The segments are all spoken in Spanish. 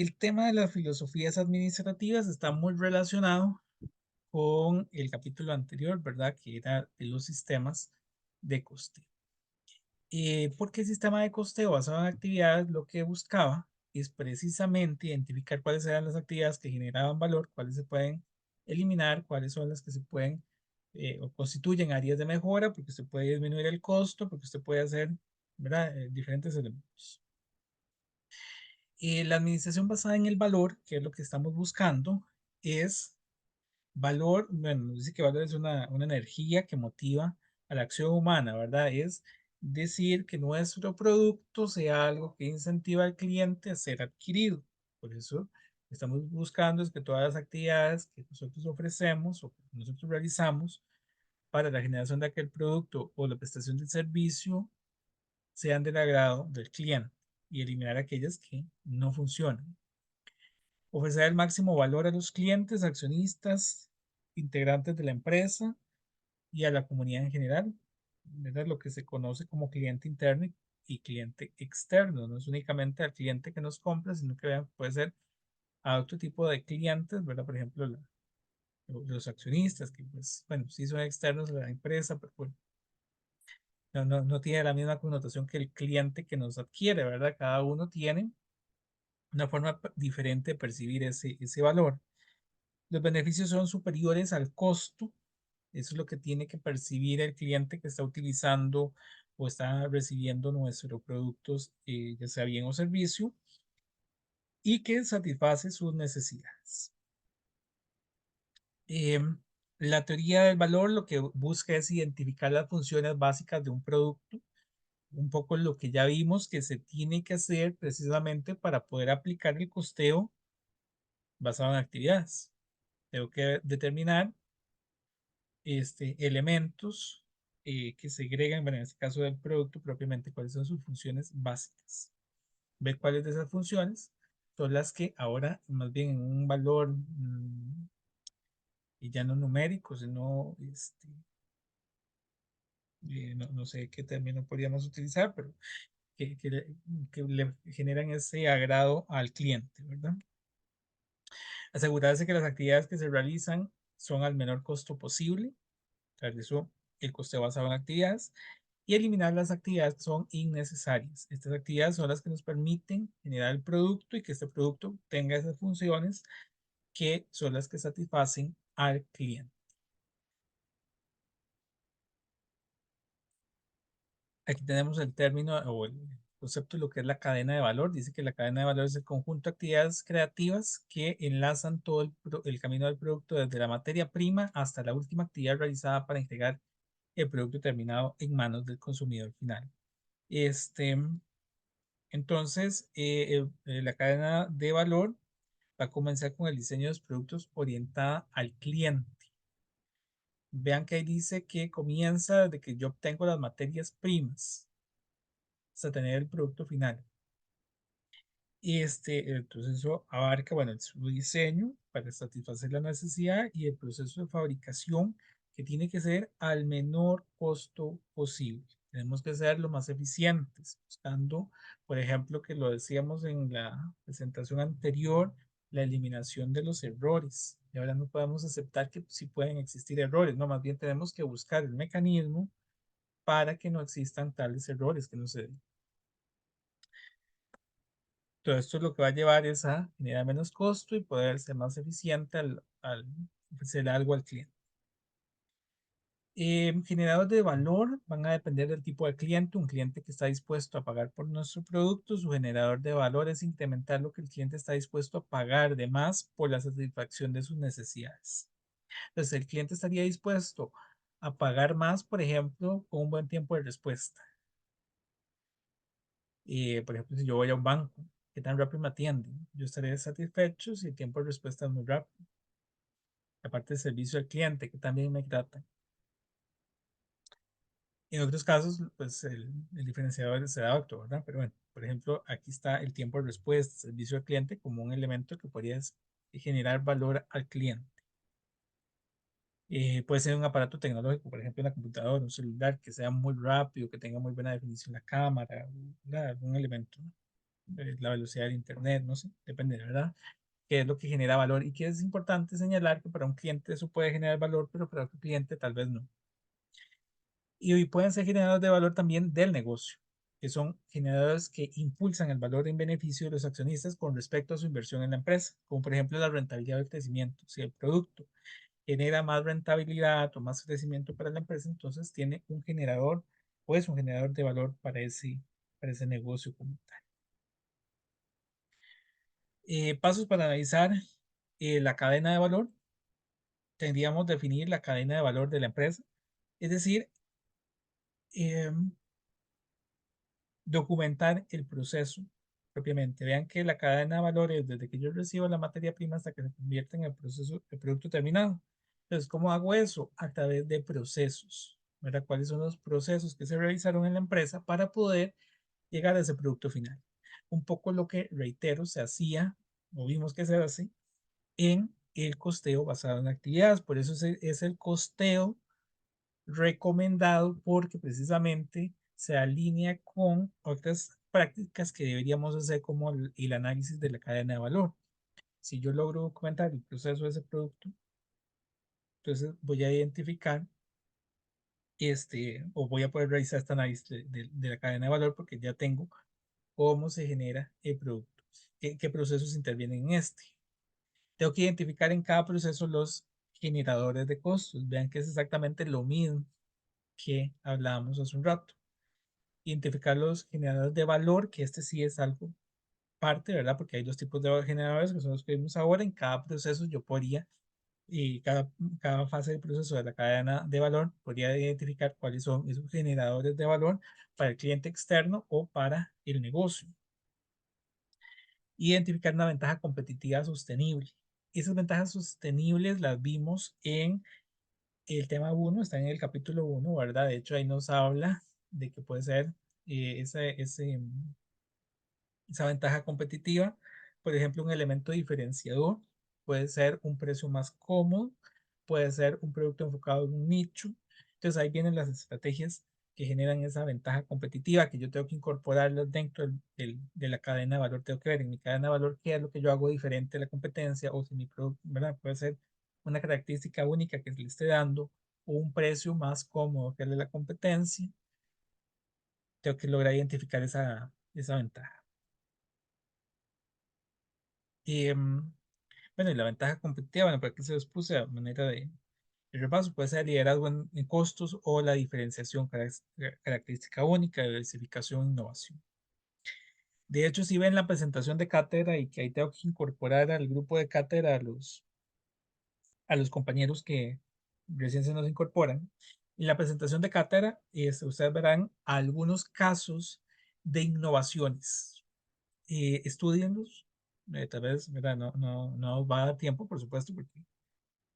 el tema de las filosofías administrativas está muy relacionado con el capítulo anterior, ¿verdad? Que era de los sistemas de costeo. Porque el sistema de costeo basado en actividades lo que buscaba es precisamente identificar cuáles eran las actividades que generaban valor, cuáles se pueden eliminar, cuáles son las que se pueden o constituyen áreas de mejora, porque usted puede disminuir el costo, porque usted puede hacer, ¿verdad? Diferentes elementos. La administración basada en el valor, que es lo que estamos buscando, es valor, bueno, nos dice que valor es una energía que motiva a la acción humana, ¿verdad? Es decir que nuestro producto sea algo que incentiva al cliente a ser adquirido. Por eso estamos buscando es que todas las actividades que nosotros ofrecemos o que nosotros realizamos para la generación de aquel producto o la prestación del servicio sean del agrado del cliente y eliminar aquellas que no funcionan. Ofrecer el máximo valor a los clientes, accionistas, integrantes de la empresa y a la comunidad en general. ¿Verdad? Lo que se conoce como cliente interno y cliente externo. No es únicamente al cliente que nos compra, sino que puede ser a otro tipo de clientes, ¿verdad? Por ejemplo, los accionistas, que pues, bueno, sí son externos a la empresa, pero bueno, no tiene la misma connotación que el cliente que nos adquiere, ¿verdad? Cada uno tiene una forma diferente de percibir ese valor. Los beneficios son superiores al costo. Eso es lo que tiene que percibir el cliente que está utilizando o está recibiendo nuestros productos, ya sea bien o servicio, y que satisface sus necesidades. Em, la teoría del valor lo que busca es identificar las funciones básicas de un producto, un poco lo que ya vimos que se tiene que hacer precisamente para poder aplicar el costeo basado en actividades. Tengo que determinar elementos que segregan, bueno, en este caso del producto propiamente, cuáles son sus funciones básicas. Ver cuáles de esas funciones son las que ahora, más bien en un valor y ya no numérico, sino, no sé qué término podríamos utilizar, pero que le generan ese agrado al cliente, ¿verdad? Asegurarse que las actividades que se realizan son al menor costo posible. Tras eso, el coste basado en actividades y eliminar las actividades que son innecesarias. Estas actividades son las que nos permiten generar el producto y que este producto tenga esas funciones que son las que satisfacen al cliente. Aquí tenemos el término o el concepto de lo que es la cadena de valor. Dice que la cadena de valor es el conjunto de actividades creativas que enlazan todo el camino del producto desde la materia prima hasta la última actividad realizada para entregar el producto terminado en manos del consumidor final. Este, entonces, la cadena de valor va a comenzar con el diseño de los productos orientada al cliente. Vean que ahí dice que comienza desde que yo obtengo las materias primas hasta tener el producto final. El proceso abarca, bueno, su diseño para satisfacer la necesidad y el proceso de fabricación que tiene que ser al menor costo posible. Tenemos que ser lo más eficientes, buscando, por ejemplo, que lo decíamos en la presentación anterior, la eliminación de los errores. Y ahora no podemos aceptar que sí pueden existir errores, no, más bien tenemos que buscar el mecanismo para que no existan tales errores, que no se todo esto lo que va a llevar es a generar menos costo y poder ser más eficiente al ofrecer algo al cliente. Generadores de valor van a depender del tipo de cliente. Un cliente que está dispuesto a pagar por nuestro producto, su generador de valor es incrementar lo que el cliente está dispuesto a pagar de más por la satisfacción de sus necesidades. Entonces, el cliente estaría dispuesto a pagar más, por ejemplo, con un buen tiempo de respuesta. Por ejemplo, si yo voy a un banco, ¿qué tan rápido me atienden? Yo estaré satisfecho si el tiempo de respuesta es muy rápido. Aparte del servicio al cliente, que también me trata. En otros casos, pues el diferenciador será otro, ¿verdad? Pero bueno, por ejemplo, aquí está el tiempo de respuesta, servicio al cliente como un elemento que podría generar valor al cliente. Puede ser un aparato tecnológico, por ejemplo, una computadora, un celular que sea muy rápido, que tenga muy buena definición la cámara, ¿verdad? Algún elemento, ¿no? la velocidad del internet, no sé, depende, ¿verdad? Qué es lo que genera valor y que es importante señalar que para un cliente eso puede generar valor, pero para otro cliente tal vez no. Y hoy pueden ser generadores de valor también del negocio, que son generadores que impulsan el valor en beneficio de los accionistas con respecto a su inversión en la empresa, como por ejemplo la rentabilidad del crecimiento. Si el producto genera más rentabilidad o más crecimiento para la empresa, entonces tiene un generador, pues un generador de valor para ese negocio como tal. Pasos para analizar la cadena de valor. Tendríamos que definir la cadena de valor de la empresa, es decir, eh, documentar el proceso propiamente. Vean que la cadena de valores, desde que yo recibo la materia prima hasta que se convierte en el proceso, el producto terminado. Entonces, ¿cómo hago eso? A través de procesos, ¿verdad? ¿Cuáles son los procesos que se realizaron en la empresa para poder llegar a ese producto final? Un poco lo que, reitero, se hacía, o vimos que se hace, en el costeo basado en actividades. Por eso es el costeo recomendado porque precisamente se alinea con otras prácticas que deberíamos hacer como el análisis de la cadena de valor. Si yo logro documentar el proceso de ese producto, entonces voy a identificar o voy a poder realizar este análisis de la cadena de valor porque ya tengo cómo se genera el producto, qué procesos intervienen en este. Tengo que identificar en cada proceso los generadores de costos. Vean que es exactamente lo mismo que hablábamos hace un rato. Identificar los generadores de valor, que este sí es algo parte, ¿verdad? Porque hay dos tipos de generadores que son los que vimos ahora. En cada proceso yo podría, y cada fase del proceso de la cadena de valor, podría identificar cuáles son esos generadores de valor para el cliente externo o para el negocio. Identificar una ventaja competitiva sostenible. Esas ventajas sostenibles las vimos en el tema 1, está en el capítulo 1, ¿verdad? De hecho, ahí nos habla de que puede ser esa ventaja competitiva. Por ejemplo, un elemento diferenciador puede ser un precio más cómodo, puede ser un producto enfocado en un nicho. Entonces ahí vienen las estrategias que generan esa ventaja competitiva que yo tengo que incorporarlas dentro de la cadena de valor. Tengo que ver en mi cadena de valor qué es lo que yo hago diferente a la competencia o si mi producto, ¿verdad? Puede ser una característica única que se le esté dando o un precio más cómodo que el de la competencia. Tengo que lograr identificar esa ventaja. Y, bueno, y la ventaja competitiva, bueno, por aquí se los puse a manera de repaso, puede ser liderazgo en costos o la diferenciación, característica única, diversificación, innovación. De hecho, si ven la presentación de cátedra y que ahí tengo que incorporar al grupo de cátedra a los compañeros que recién se nos incorporan, en la presentación de cátedra ustedes verán algunos casos de innovaciones. Estudienlos, tal vez, ¿verdad? No va a dar tiempo, por supuesto, porque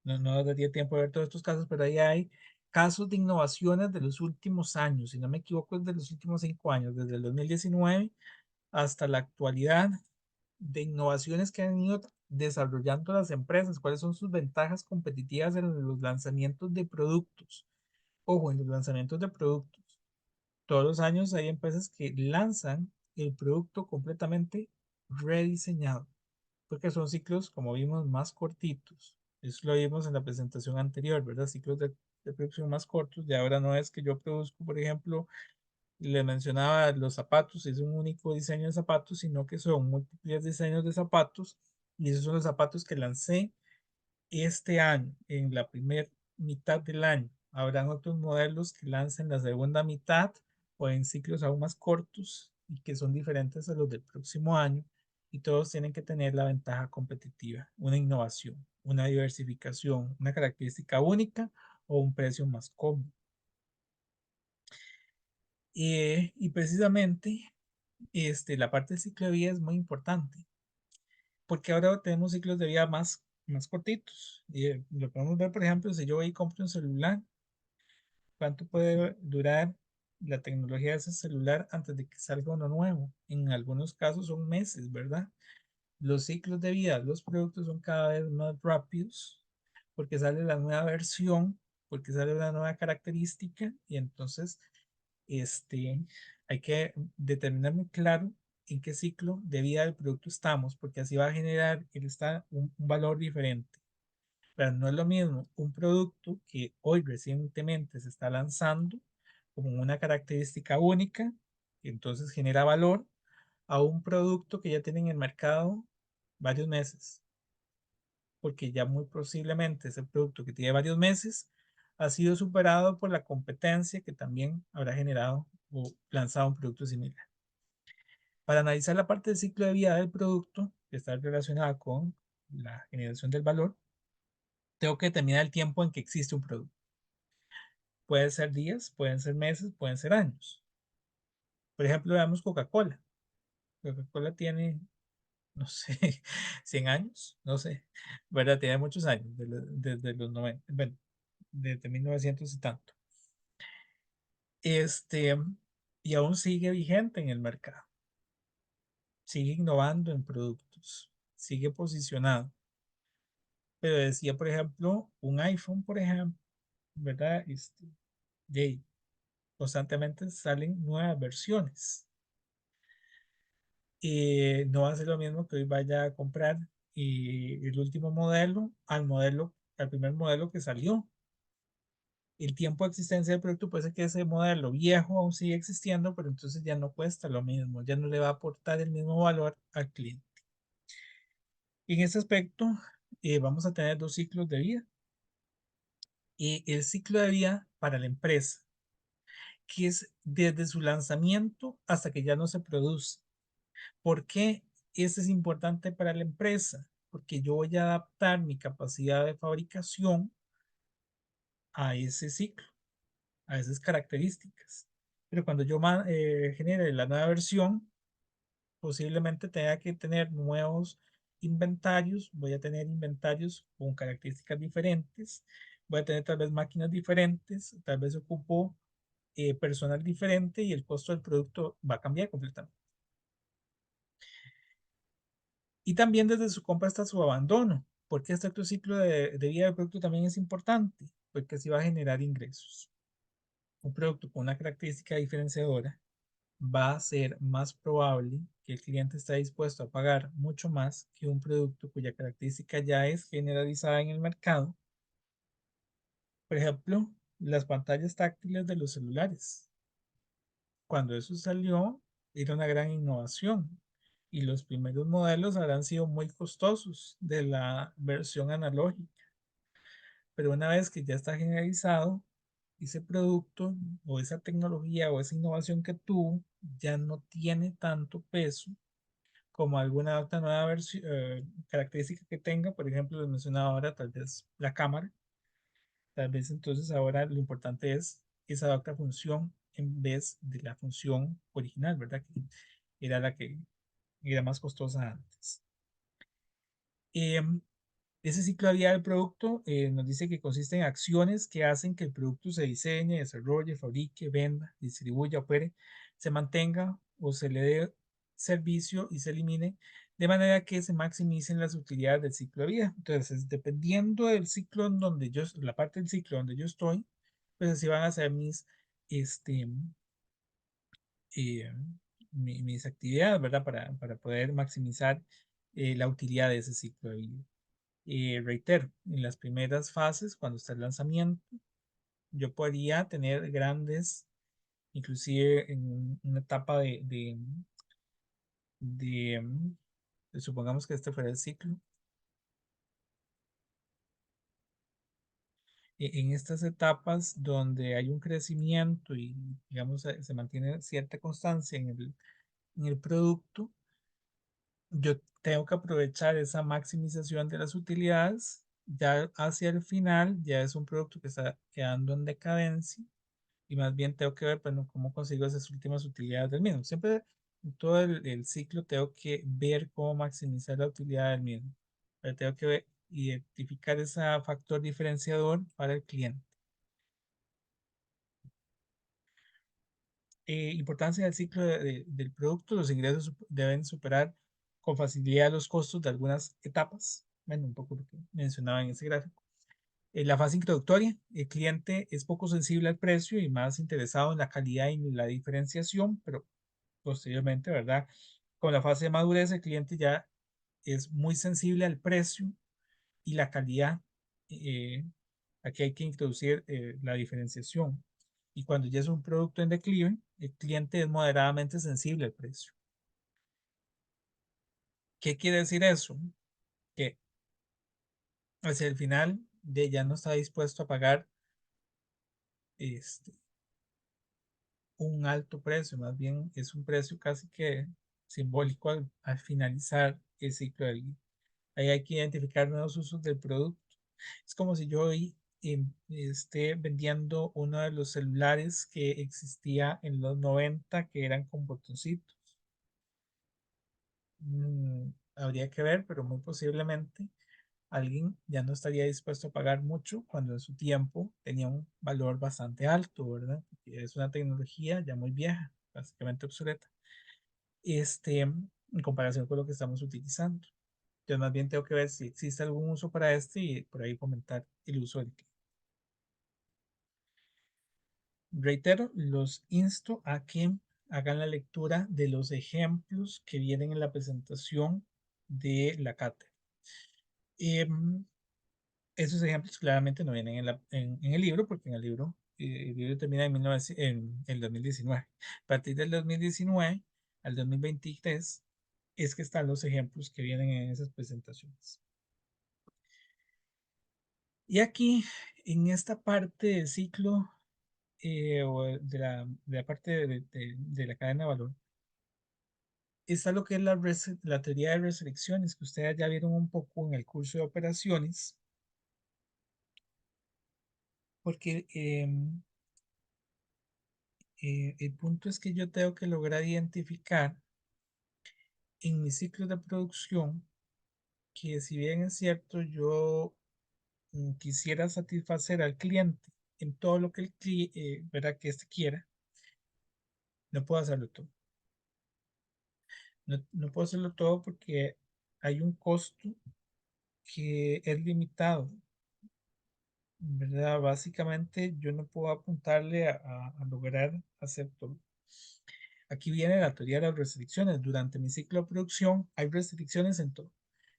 no daría tiempo de ver todos estos casos, pero ahí hay casos de innovaciones de los últimos años, si no me equivoco, es de los últimos 5 años, desde el 2019 hasta la actualidad, de innovaciones que han ido desarrollando las empresas, cuáles son sus ventajas competitivas en los lanzamientos de productos. Ojo, en los lanzamientos de productos. Todos los años hay empresas que lanzan el producto completamente rediseñado porque son ciclos, como vimos, más cortitos. Eso lo vimos en la presentación anterior, ¿verdad? Ciclos de producción más cortos. Y ahora no es que yo produzco, por ejemplo, le mencionaba los zapatos, es un único diseño de zapatos, sino que son múltiples diseños de zapatos. Y esos son los zapatos que lancé este año, en la primera mitad del año. Habrán otros modelos que lancen la segunda mitad o en ciclos aún más cortos y que son diferentes a los del próximo año. Y todos tienen que tener la ventaja competitiva, una innovación, una diversificación, una característica única o un precio más cómodo. Y precisamente la parte del ciclo de vida es muy importante porque ahora tenemos ciclos de vida más cortitos. Y lo podemos ver, por ejemplo, si yo voy y compro un celular, ¿cuánto puede durar la tecnología de ese celular antes de que salga uno nuevo? En algunos casos son meses, ¿verdad? Los ciclos de vida de los productos son cada vez más rápidos porque sale la nueva versión, porque sale una nueva característica y entonces este, hay que determinar muy claro en qué ciclo de vida del producto estamos, porque así va a generar un valor diferente. Pero no es lo mismo un producto que hoy recientemente se está lanzando como una característica única, y entonces genera valor, a un producto que ya tiene en el mercado varios meses, porque ya muy posiblemente ese producto que tiene varios meses ha sido superado por la competencia que también habrá generado o lanzado un producto similar. Para analizar la parte del ciclo de vida del producto, que está relacionada con la generación del valor, tengo que determinar el tiempo en que existe un producto. Pueden ser días, pueden ser meses, pueden ser años. Por ejemplo, veamos Coca-Cola. Coca-Cola tiene, no sé, 100 años, no sé, ¿verdad? Tiene muchos años, desde los 90, bueno, desde 1900 y tanto. Este, y aún sigue vigente en el mercado, sigue innovando en productos, sigue posicionado. Pero decía, por ejemplo, un iPhone, por ejemplo, ¿verdad? De, constantemente salen nuevas versiones. Y no va a ser lo mismo que hoy vaya a comprar el último modelo, al primer modelo que salió. El tiempo de existencia del producto puede ser que ese modelo viejo aún sigue existiendo, pero entonces ya no cuesta lo mismo, ya no le va a aportar el mismo valor al cliente. En ese aspecto, vamos a tener dos ciclos de vida. Y el ciclo de vida para la empresa, que es desde su lanzamiento hasta que ya no se produce. ¿Por qué eso es importante para la empresa? Porque yo voy a adaptar mi capacidad de fabricación a ese ciclo, a esas características. Pero cuando yo genere la nueva versión, posiblemente tenga que tener nuevos inventarios, voy a tener inventarios con características diferentes, voy a tener tal vez máquinas diferentes, tal vez ocupo personal diferente y el costo del producto va a cambiar completamente. Y también desde su compra hasta su abandono, porque este otro ciclo de vida del producto también es importante, porque así va a generar ingresos. Un producto con una característica diferenciadora va a ser más probable que el cliente esté dispuesto a pagar mucho más que un producto cuya característica ya es generalizada en el mercado. Por ejemplo, las pantallas táctiles de los celulares. Cuando eso salió, era una gran innovación y los primeros modelos habrán sido muy costosos de la versión analógica. Pero una vez que ya está generalizado, ese producto o esa tecnología o esa innovación que tuvo ya no tiene tanto peso como alguna otra nueva versión, característica que tenga. Por ejemplo, les mencionaba ahora tal vez la cámara. Tal vez entonces ahora lo importante es esa otra función en vez de la función original, ¿verdad? Que era la que era más costosa antes. Em, Ese ciclo de vida del producto nos dice que consiste en acciones que hacen que el producto se diseñe, desarrolle, fabrique, venda, distribuya, opere, se mantenga o se le dé servicio y se elimine, de manera que se maximicen las utilidades del ciclo de vida. Entonces, dependiendo del ciclo en donde la parte del ciclo donde yo estoy, pues así van a ser este, eh, mis actividades, ¿verdad? Para poder maximizar la utilidad de ese ciclo de vida. Reitero, en las primeras fases, cuando está el lanzamiento, yo podría tener grandes, inclusive en una etapa de, supongamos que este fuera el ciclo, en estas etapas donde hay un crecimiento y, digamos, se mantiene cierta constancia en el producto, yo tengo que aprovechar esa maximización de las utilidades. Ya hacia el final, ya es un producto que está quedando en decadencia y más bien tengo que ver, bueno, cómo consigo esas últimas utilidades del mismo. Siempre en todo el ciclo tengo que ver cómo maximizar la utilidad del mismo. Pero tengo que identificar ese factor diferenciador para el cliente. Importancia del ciclo del producto: los ingresos deben superar con facilidad los costos de algunas etapas. Bueno, un poco lo que mencionaba en ese gráfico. En la fase introductoria, el cliente es poco sensible al precio y más interesado en la calidad y la diferenciación, pero posteriormente, ¿verdad? Con la fase de madurez, el cliente ya es muy sensible al precio y la calidad. eh, Aquí hay que introducir la diferenciación. Y cuando ya es un producto en declive, el cliente es moderadamente sensible al precio. ¿Qué quiere decir eso? Que hacia el final de ya no está dispuesto a pagar este, un alto precio, más bien es un precio casi que simbólico al finalizar el ciclo de vida. Ahí hay que identificar nuevos usos del producto. Es como si yo hoy esté vendiendo uno de los celulares que existía en los 90 que eran con botoncitos. Habría que ver, pero muy posiblemente alguien ya no estaría dispuesto a pagar mucho cuando en su tiempo tenía un valor bastante alto, ¿verdad? Porque es una tecnología ya muy vieja, básicamente obsoleta, en comparación con lo que estamos utilizando. Yo más bien tengo que ver si existe algún uso para este y por ahí comentar el uso del que. Reitero, los insto a que hagan la lectura de los ejemplos que vienen en la presentación de la cátedra. Em, Esos ejemplos claramente no vienen en el libro, porque en el libro termina en, 19 en el 2019. A partir del 2019 al 2023 es que están los ejemplos que vienen en esas presentaciones. Y aquí, en esta parte del ciclo o de la parte de la cadena de valor, está lo que es la teoría de restricciones, que ustedes ya vieron un poco en el curso de operaciones, porque el punto es que yo tengo que lograr identificar en mi ciclo de producción que si bien es cierto, yo quisiera satisfacer al cliente en todo lo que verá que éste quiera, no puedo hacerlo todo. No puedo hacerlo todo porque hay un costo que es limitado, ¿verdad? Básicamente yo no puedo apuntarle a lograr hacer todo. Aquí viene la teoría de las restricciones. Durante mi ciclo de producción hay restricciones en todo.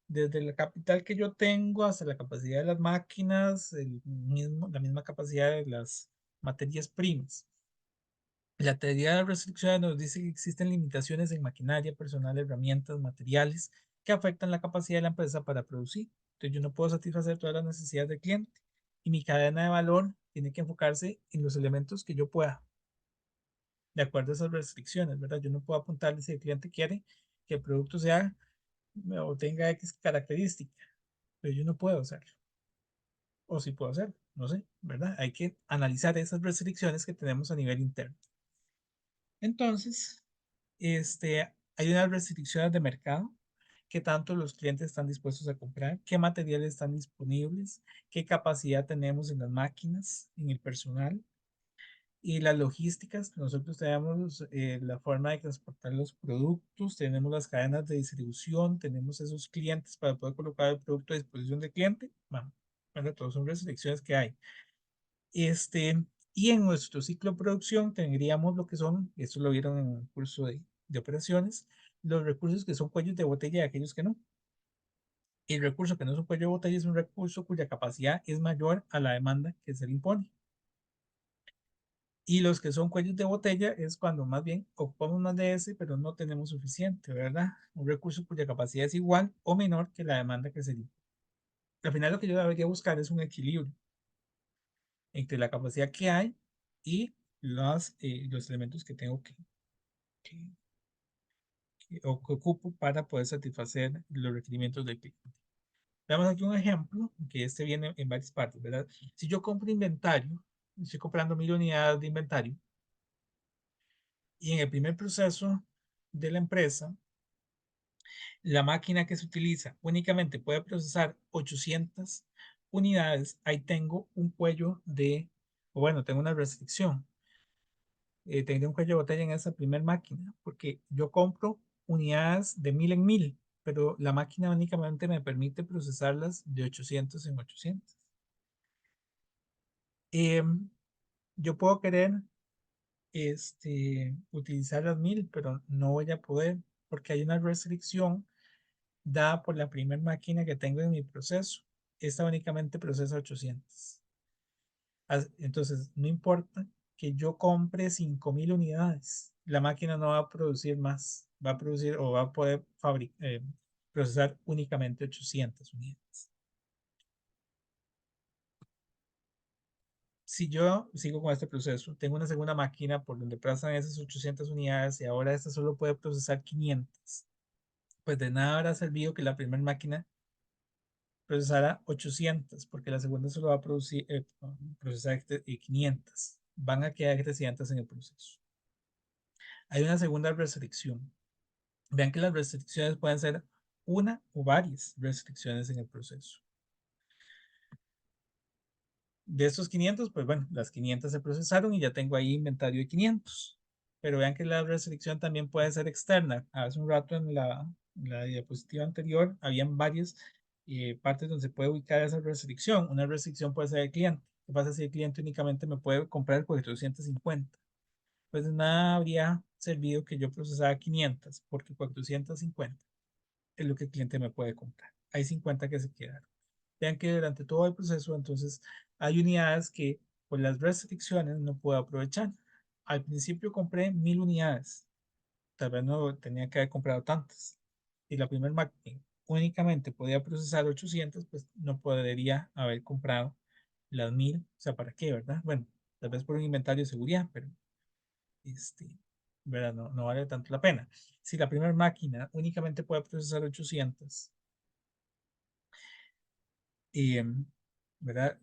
Desde el capital que yo tengo hasta la capacidad de las máquinas, la misma capacidad de las materias primas. La teoría de las restricciones nos dice que existen limitaciones en maquinaria, personal, herramientas, materiales que afectan la capacidad de la empresa para producir. Entonces yo no puedo satisfacer todas las necesidades del cliente y mi cadena de valor tiene que enfocarse en los elementos que yo pueda, de acuerdo a esas restricciones, ¿verdad? Yo no puedo apuntarle si el cliente quiere que el producto sea o tenga X característica, pero yo no puedo hacerlo. O si puedo hacerlo, no sé, ¿verdad? Hay que analizar esas restricciones que tenemos a nivel interno. Entonces, hay unas restricciones de mercado, qué tanto los clientes están dispuestos a comprar, qué materiales están disponibles, qué capacidad tenemos en las máquinas, en el personal y las logísticas. Nosotros tenemos la forma de transportar los productos, tenemos las cadenas de distribución, tenemos esos clientes para poder colocar el producto a disposición del cliente. Bueno, todas son restricciones que hay. Este, y en nuestro ciclo de producción tendríamos lo que son, eso lo vieron en el curso de operaciones, los recursos que son cuellos de botella y aquellos que no. El recurso que no es un cuello de botella es un recurso cuya capacidad es mayor a la demanda que se le impone. Y los que son cuellos de botella es cuando más bien ocupamos más de ese, pero no tenemos suficiente, ¿verdad? Un recurso cuya capacidad es igual o menor que la demanda que se le impone. Al final lo que yo debería buscar es un equilibrio entre la capacidad que hay y los elementos que tengo que, o que ocupo para poder satisfacer los requerimientos del cliente. Veamos aquí un ejemplo, que este viene en varias partes, ¿verdad? Si yo compro inventario, estoy comprando 1.000 unidades de inventario, y en el primer proceso de la empresa, la máquina que se utiliza únicamente puede procesar 800 unidades, ahí tengo un cuello o bueno, tengo una restricción. Tendría un cuello de botella en esa primera máquina, porque yo compro unidades de 1.000 en 1.000, pero la máquina únicamente me permite procesarlas de 800 en 800. Em, yo puedo querer utilizar las 1.000, pero no voy a poder, porque hay una restricción dada por la primera máquina que tengo en mi proceso. Esta únicamente procesa 800. Entonces, no importa que yo compre 5000 unidades, la máquina no va a producir más, va a producir o va a poder procesar únicamente 800 unidades. Si yo sigo con este proceso, tengo una segunda máquina por donde pasan esas 800 unidades y ahora esta solo puede procesar 500, pues de nada habrá servido que la primera máquina procesara 800, porque la segunda solo va a procesar 500. Van a quedar 300 en el proceso. Hay una segunda restricción. Vean que las restricciones pueden ser una o varias restricciones en el proceso. De estos 500, pues bueno, las 500 se procesaron y ya tengo ahí inventario de 500. Pero vean que la restricción también puede ser externa. Hace un rato en la diapositiva anterior habían varias partes donde se puede ubicar esa restricción. Una restricción puede ser el cliente. ¿Qué pasa si el cliente únicamente me puede comprar el 450? Pues de nada habría servido que yo procesara 500 porque 450 es lo que el cliente me puede comprar. Hay 50 que se quedaron. Vean que durante todo el proceso, entonces, hay unidades que por las restricciones no puedo aprovechar. Al principio compré 1000 unidades, tal vez no tenía que haber comprado tantas. Y la primera máquina únicamente podía procesar 800, pues no podría haber comprado las 1000. O sea, ¿para qué, verdad? Bueno, tal vez por un inventario de seguridad, pero este, ¿verdad? No, no vale tanto la pena. Si la primera máquina únicamente puede procesar 800, y, ¿verdad?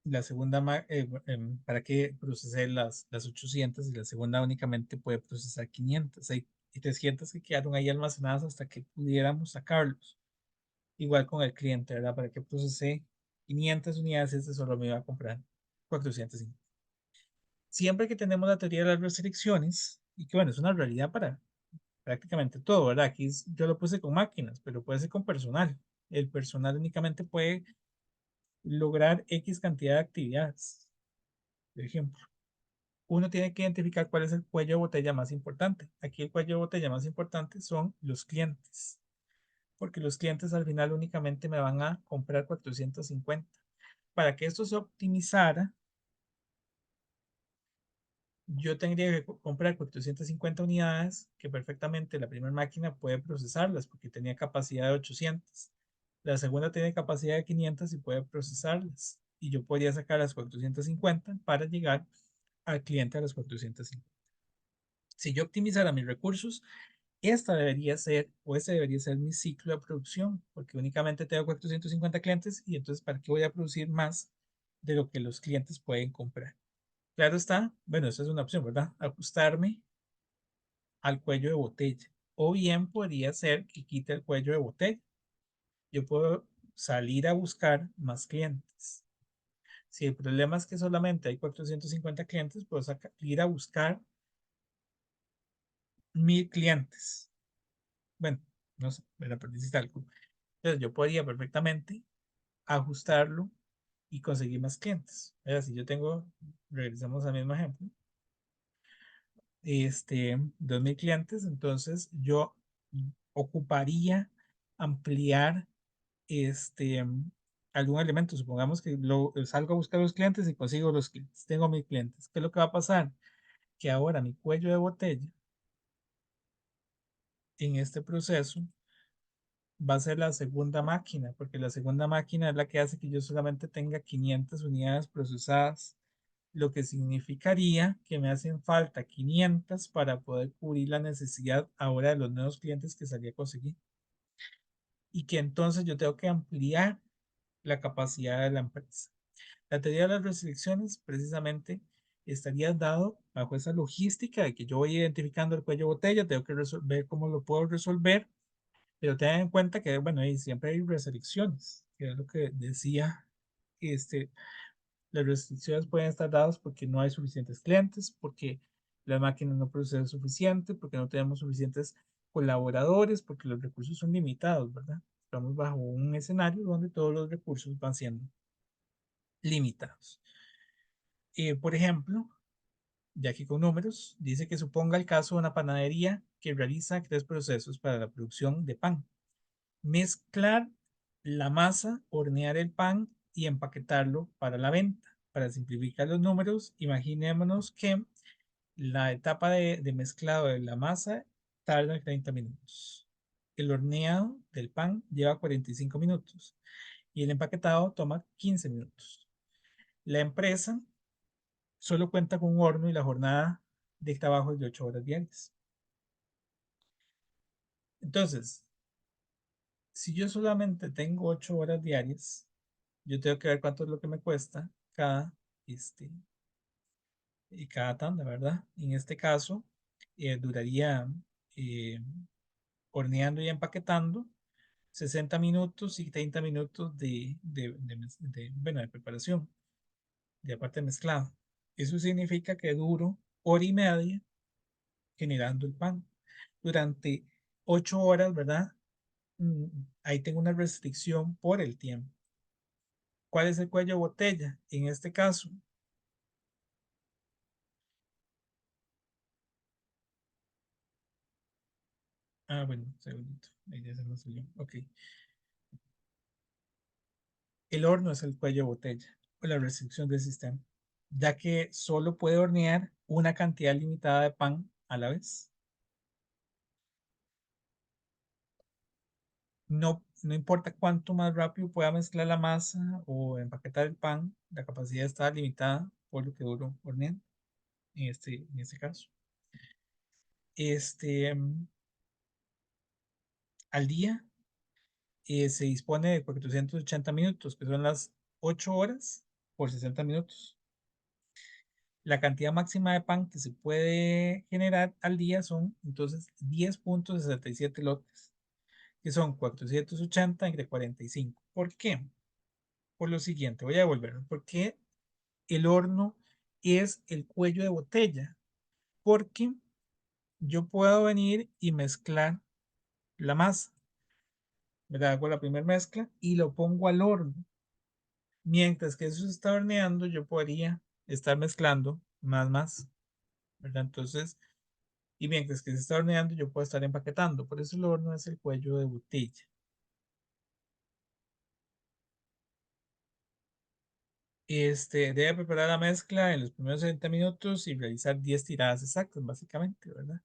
La segunda, ¿para qué procesé las 800 y la segunda únicamente puede procesar 500? Hay 300 que quedaron ahí almacenadas hasta que pudiéramos sacarlos. Igual con el cliente, ¿verdad? ¿Para qué procesé 500 unidades? Este solo me iba a comprar 450. Siempre que tenemos la teoría de las restricciones, y que bueno, es una realidad para prácticamente todo, ¿verdad? Aquí yo lo puse con máquinas, pero puede ser con personal. El personal únicamente puede lograr X cantidad de actividades. Por ejemplo, uno tiene que identificar cuál es el cuello de botella más importante. Aquí el cuello de botella más importante son los clientes, porque los clientes al final únicamente me van a comprar 450. Para que esto se optimizara, yo tendría que comprar 450 unidades que perfectamente la primera máquina puede procesarlas porque tenía capacidad de 800. La segunda tiene capacidad de 500 y puede procesarlas. Y yo podría sacar las 450 para llegar al cliente a las 450. Si yo optimizara mis recursos, esta debería ser, o ese debería ser mi ciclo de producción, porque únicamente tengo 450 clientes y entonces, ¿para qué voy a producir más de lo que los clientes pueden comprar? Claro está, bueno, esa es una opción, ¿verdad? Ajustarme al cuello de botella. O bien podría ser que quite el cuello de botella. Yo puedo salir a buscar más clientes. Si el problema es que solamente hay 450 clientes, puedo ir a buscar 1000 clientes. Bueno, no sé, me la perdiste algo. Entonces yo podría perfectamente ajustarlo y conseguir más clientes. Si yo tengo, regresamos al mismo ejemplo, 2000 clientes, entonces yo ocuparía ampliar este, algún elemento. Supongamos que salgo a buscar los clientes y consigo los clientes. Tengo 1000 clientes. ¿Qué es lo que va a pasar? Que ahora mi cuello de botella en este proceso va a ser la segunda máquina, porque la segunda máquina es la que hace que yo solamente tenga 500 unidades procesadas, lo que significaría que me hacen falta 500 para poder cubrir la necesidad ahora de los nuevos clientes que salí a conseguir. Y que entonces yo tengo que ampliar la capacidad de la empresa. La teoría de las restricciones precisamente estaría dado bajo esa logística de que yo voy identificando el cuello de botella, tengo que ver cómo lo puedo resolver, pero tengan en cuenta que, bueno, ahí siempre hay restricciones, que es lo que decía, este, las restricciones pueden estar dadas porque no hay suficientes clientes, porque la máquina no procesa suficiente, porque no tenemos suficientes colaboradores, porque los recursos son limitados, ¿verdad? Estamos bajo un escenario donde todos los recursos van siendo limitados. Por ejemplo, ya aquí con números, dice que suponga el caso de una panadería que realiza 3 procesos para la producción de pan. Mezclar la masa, hornear el pan y empaquetarlo para la venta. Para simplificar los números, imaginémonos que la etapa de mezclado de la masa tarda 30 minutos. El horneado del pan lleva 45 minutos y el empaquetado toma 15 minutos. La empresa solo cuenta con un horno y la jornada de trabajo es de 8 horas diarias. Entonces, si yo solamente tengo 8 horas diarias, yo tengo que ver cuánto es lo que me cuesta este, cada tanda, ¿verdad? En este caso, duraría eh, horneando y empaquetando 60 minutos y 30 minutos bueno, de preparación, de aparte mezclado. Eso significa que duro hora y media generando el pan. Durante 8 horas, ¿verdad? Mm, Ahí tengo una restricción por el tiempo. ¿Cuál es el cuello de botella? En este caso, bueno, un segundito. Ahí ya se me salió. Ok. El horno es el cuello de botella o la restricción del sistema, ya que solo puede hornear una cantidad limitada de pan a la vez. No importa cuánto más rápido pueda mezclar la masa o empaquetar el pan, la capacidad está limitada por lo que duró horneando en este caso. Este, al día se dispone de 480 minutos, que son las 8 horas por 60 minutos. La cantidad máxima de pan que se puede generar al día son entonces 10,67 lotes, que son 480 entre 45. ¿Por qué? Por lo siguiente, voy a devolverlo. ¿Por qué el horno es el cuello de botella? Porque yo puedo venir y mezclar la masa, ¿verdad? Hago la primera mezcla y lo pongo al horno. Mientras que eso se está horneando, yo podría estar mezclando más, ¿verdad? Entonces, y mientras que se está horneando, yo puedo estar empaquetando. Por eso el horno es el cuello de botella. Debe preparar la mezcla en los primeros 60 minutos y realizar 10 tiradas exactas, básicamente, ¿verdad?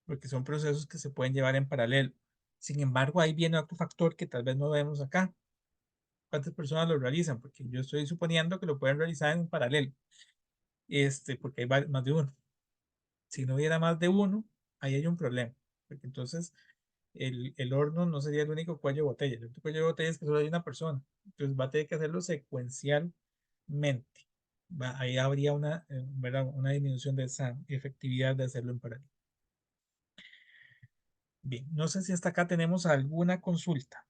Porque son procesos que se pueden llevar en paralelo. Sin embargo, ahí viene otro factor que tal vez no vemos acá. ¿Cuántas personas lo realizan? Porque yo estoy suponiendo que lo pueden realizar en paralelo, porque hay más de uno. Si no hubiera más de uno, ahí hay un problema, porque entonces el horno no sería el único cuello de botella. El único cuello de botella es que solo hay una persona. Entonces va a tener que hacerlo secuencialmente. Ahí habría ¿verdad? Una disminución de esa efectividad de hacerlo en paralelo. Bien, no sé si hasta acá tenemos alguna consulta.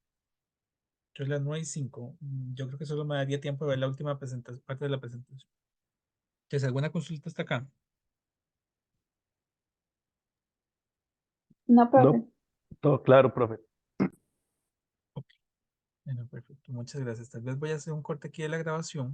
Son las 9:05. Yo creo que solo me daría tiempo de ver la última parte de la presentación. Entonces, ¿alguna consulta hasta acá? No, profe. No, todo claro, profe. Ok, bueno, perfecto. Muchas gracias. Tal vez voy a hacer un corte aquí de la grabación